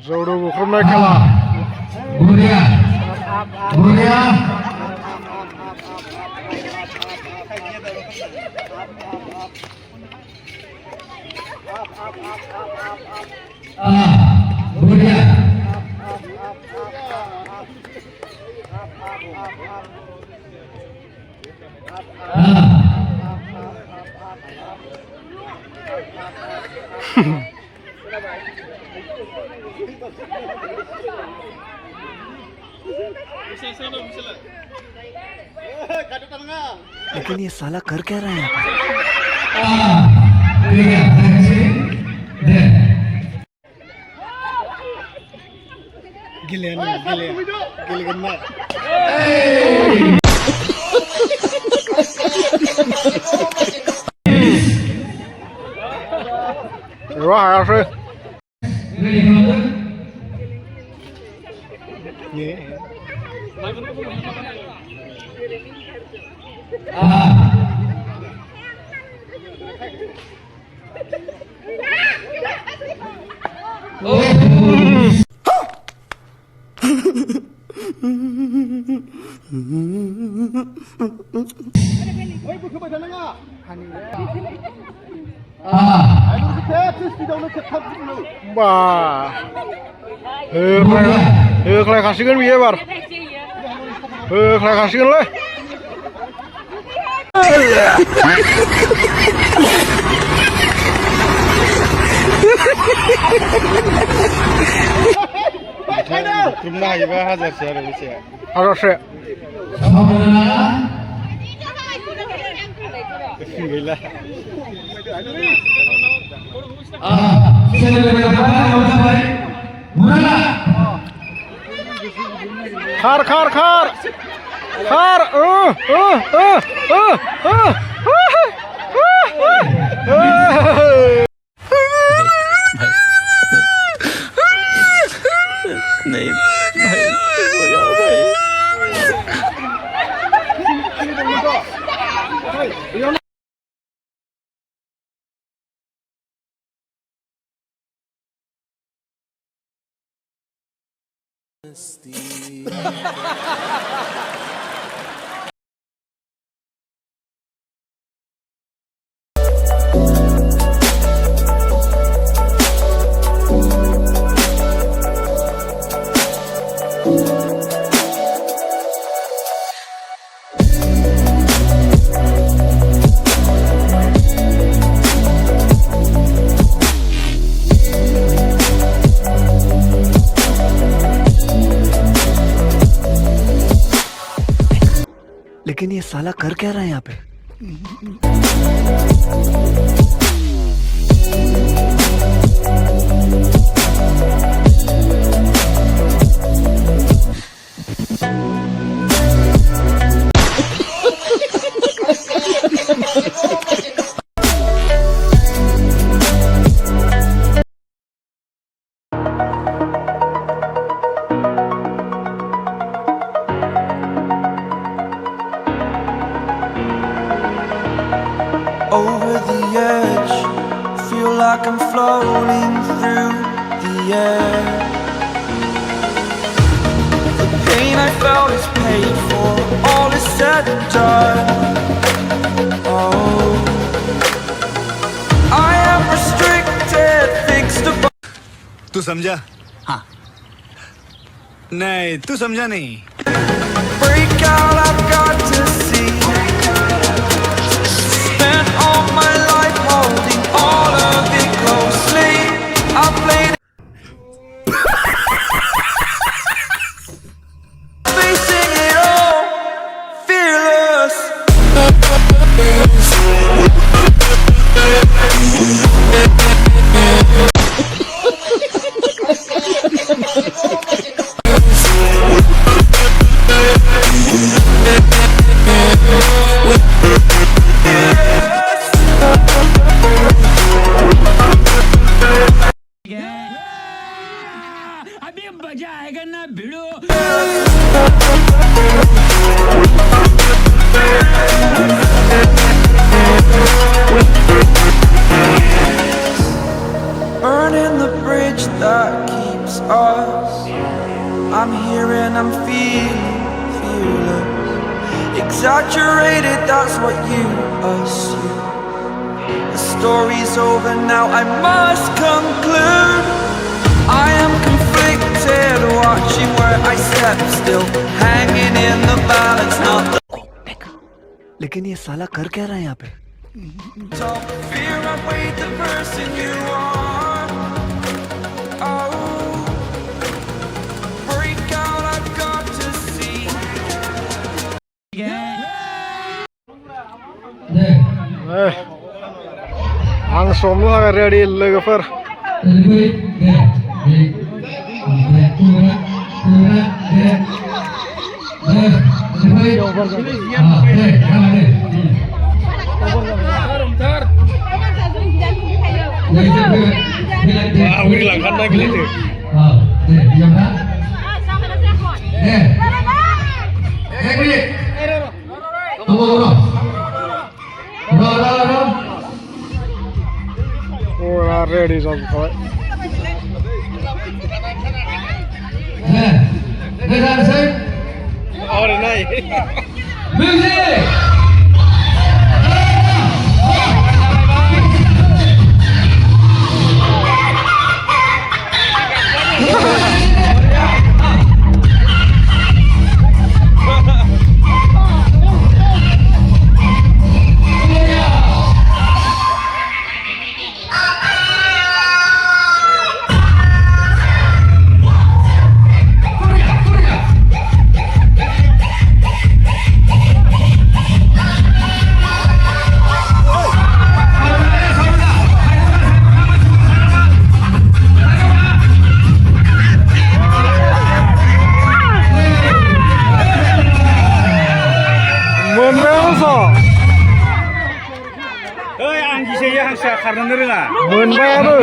जौदु बुख्रुबनाय खेला बरिया बरिया बरिया लेकिन ये साला कर क्या रहा है यहाँ Wah, hayashi. Wah, kelai kasihkan biar bar, kelai kasihkan le. Rumah juga hajar sih ada bisa. Harus ya. Gila. Khar. नहीं भाई हो जाओ भाई लेकिन ये साला कर क्या रहा है यहाँ पे Over the edge, feel like I'm floating through the air. The pain I felt is paid for, all is said and done. Oh, I am restricted, fixed above. तू समझा? हाँ नहीं तू समझा नहीं Break out, I've got to see. Spent all my life holding all of it closely. I played facing it all, fearless. अभी मजा आएगा ना भिड़ो Burning the bridge that keeps keeps us. I'm here and I'm feeling fearless. Exaggerated, that's what you assume. The story's over now, I must conclude. I am conflicted, watching where I step still, hanging in the balance, not the लेकिन ये साला कर क्या रहा है यहाँ पे? top. Fear I weighed the person you are. Oh, break out, I've got to see. Ang somla ready logofer. Oh, ready सब खड़ा. और नहीं. हांसोआ खारनो रोङा मोनबायाबो